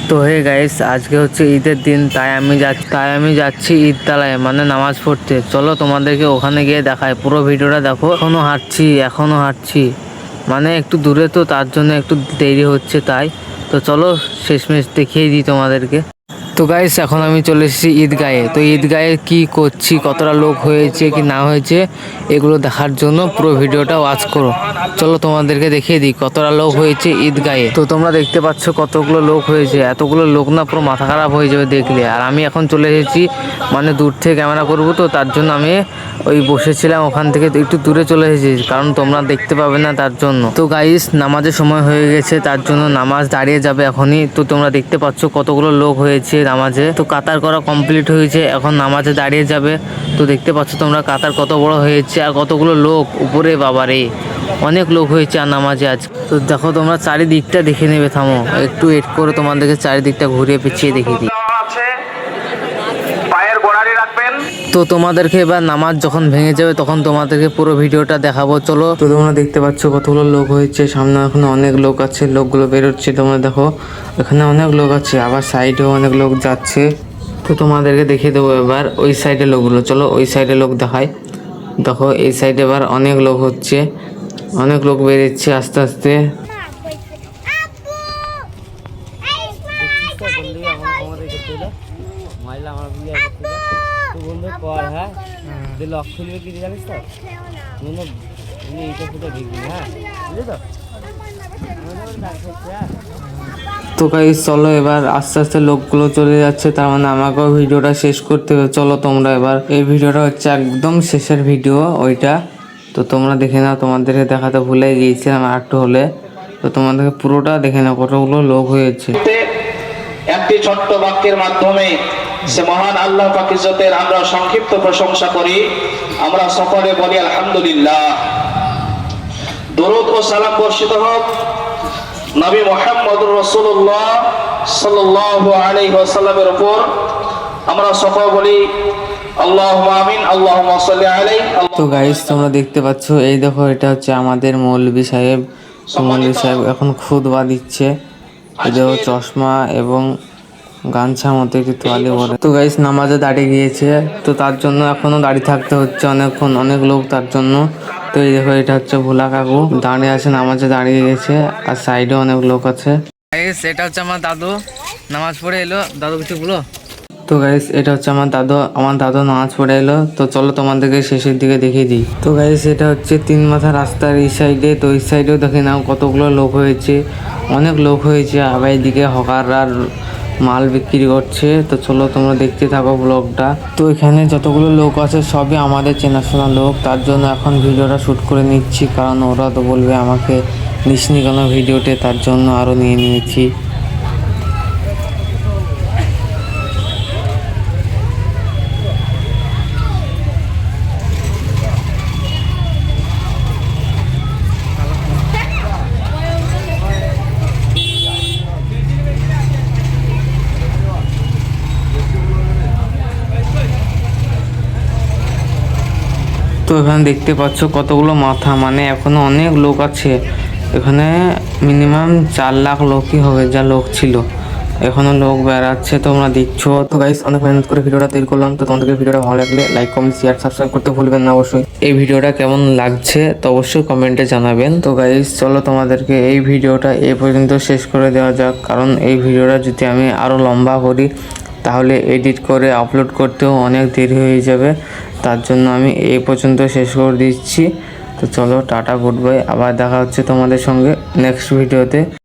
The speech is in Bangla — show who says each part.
Speaker 1: তো হে গাইস, আজকে হচ্ছে ঈদের দিন, তাই আমি যাচ্ছি ঈদগালায়, মানে নামাজ পড়তে। চলো তোমাদেরকে ওখানে গিয়ে দেখায়, পুরো ভিডিওটা দেখো। এখনো হাঁটছি, মানে একটু দূরে, তো তার জন্য একটু দেরি হচ্ছে। তাই তো চলো শেষমেশ দেখিয়ে দিই তোমাদেরকে। তো গাইস, এখন আমি চলে এসেছি ঈদগাহে। তো ঈদগাহে কি করছি, কতটা লোক হয়েছে কি না হয়েছে, এগুলো দেখার জন্য পুরো ভিডিওটা ওয়াচ করো। চলো তোমাদেরকে দেখিয়ে দিই কতটা লোক হয়েছে ঈদগাহে। তো তোমরা দেখতে পাচ্ছ কতগুলো লোক হয়েছে। এতগুলো লোক না, পুরো মাথা খারাপ হয়ে যাবে দেখলে। আর আমি এখন চলে এসেছি, মানে দূর থেকে ক্যামেরা করবো, তো তার জন্য আমি ওই বসেছিলাম, ওখান থেকে একটু দূরে চলে এসেছি, কারণ তোমরা দেখতে পাবে না তার জন্য। তো গাইস, নামাজের সময় হয়ে গেছে, তার জন্য নামাজ দাঁড়িয়ে যাবে এখনই। তো তোমরা দেখতে পাচ্ছ কতগুলো লোক হয়েছে নামাজে। তো কাতার করা কমপ্লিট হয়েছে, এখন নামাজে দাঁড়িয়ে যাবে। তো দেখতে পাচ্ছ তোমরা কাতার কত বড় হয়েছে, আর কতগুলো লোক উপরে। বাবারে, অনেক লোক হয়েছে আর নামাজে আজ। তো দেখো, তোমরা চারিদিকটা দেখে নেবে। থামো একটু ওয়েট করে, তোমাদেরকে চারিদিকটা ঘুরিয়ে পিছিয়ে দেখিয়ে দিই। তো তোমাদেরকে এবার নামাজ যখন ভেঙে যাবে, তখন তোমাদেরকে পুরো ভিডিওটা দেখাবো। চলো। তো তোমরা দেখতে পাচ্ছ কতগুলো লোক হয়েছে, সামনে এখন অনেক লোক আছে, লোকগুলো বেরোচ্ছে। তোমরা দেখো, এখানে অনেক লোক আছে, আবার সাইডেও অনেক লোক যাচ্ছে। তো তোমাদেরকে দেখিয়ে দেবো এবার ওই সাইডে লোকগুলো। চলো ওই সাইডে লোক দেখাই। দেখো এই সাইডে এবার অনেক লোক হচ্ছে, অনেক লোক বেরোচ্ছে আস্তে আস্তে। তো গাইস, চলো এবার আস্তে আস্তে লোকগুলো চলে যাচ্ছে, তার মানে আমাকেও ভিডিওটা শেষ করতে হবে। চলো তোমরা এবার, এই ভিডিওটা হচ্ছে একদম শেষের ভিডিও ওইটা। তো তোমরা দেখে নাও, তোমাদেরকে দেখাতে ভুলে গিয়েছিলাম আর একটু হলে। তো তোমাদেরকে পুরোটা দেখে নাও কতগুলো লোক হয়েছে।
Speaker 2: একটি ছোট্ট বাক্যের মাধ্যমে সে মহান আল্লাহ পাক ইজ্জতের আমরা সংক্ষিপ্ত প্রশংসা করি। আমরা সকলে বলি আলহামদুলিল্লাহ। দরুদ ও সালাম বর্ষিত হোক নবী মুহাম্মদুর রাসূলুল্লাহ সাল্লাল্লাহু আলাইহি ওয়াসাল্লামের উপর। আমরা সকলে বলি আল্লাহুম্মা আমিন, আল্লাহুম্মা সাল্লি আলাইহি।
Speaker 1: তো গাইস, তোমরা দেখতে পাচ্ছ, এই দেখো এটা হচ্ছে আমাদের মৌলভী সাহেব। মৌলভী সাহেব এখন খুতবা দিচ্ছে। এটাও চশমা এবং গামছার মতো একটু তোয়ালে পরে। তো গাইস, নামাজে দাঁড়িয়ে গিয়েছে, তো তার জন্য এখনো দাঁড়িয়ে থাকতে হচ্ছে অনেকক্ষণ, অনেক লোক তার জন্য। তো এই দেখো, এটা হচ্ছে ভোলা কাকু দাঁড়িয়ে আছে, নামাজে দাঁড়িয়ে গেছে, আর সাইডে অনেক লোক আছে। গাইস, এটা হচ্ছে আমার দাদু, নামাজ পড়ে এলো। দাদু কিছু বলো। তো গাইস, এটা হচ্ছে আমার দাদু নামাজ পড়ে এলো। তো চলো তোমাদেরকে শেষের দিকে দেখিয়ে দিই। তো গাইস, এটা হচ্ছে তিন মাথা রাস্তার এই সাইডে। তো এই সাইডেও দেখে নাও কতগুলো লোক হয়েছে, অনেক লোক হয়েছে। আবার এইদিকে হকাররা মাল বিক্রি করছে। তো চলো তোমরা দেখতে থাকো ব্লগটা। তো এখানে যতগুলো লোক আছে সবই আমাদের চেনাশোনা লোক, তার জন্য এখন ভিডিওটা শ্যুট করে নিচ্ছি, কারণ ওরা তো বলবে আমাকে নিসনি কেন ভিডিওতে, তার জন্য আরও নিয়ে নিয়েছি। তো এখানে দেখতে পাচ্ছ কতগুলো মাথা, মানে এখনো অনেক লোক আছে এখানে। মিনিমাম 4 লাখ লোকই হবে, যা লোক ছিল, এখনো লোক বেড়াচ্ছে, তোমরা দেখছো। তো গাইস, অনেক মেহনত করে ভিডিওটা তৈরি করলাম। তো তোমাদেরকে ভিডিওটা ভালো লাগলে লাইক, কমেন্ট, শেয়ার, সাবস্ক্রাইব করতে ভুলবেন না অবশ্যই। এই ভিডিওটা কেমন লাগছে তো অবশ্যই কমেন্টে জানাবেন। তো গাইস, চলো তোমাদেরকে এই ভিডিওটা এই পর্যন্ত শেষ করে দেওয়া যাক, কারণ এই ভিডিওটা যদি আমি আরও লম্বা করি তাহলে এডিট করে আপলোড করতেও অনেক দেরি হয়ে যাবে। তার জন্য আমি এই পর্যন্ত শেষ করে দিচ্ছি। তো চলো, টাটা, গুড বাই। আবার দেখা হচ্ছে তোমাদের সঙ্গে নেক্সট ভিডিওতে।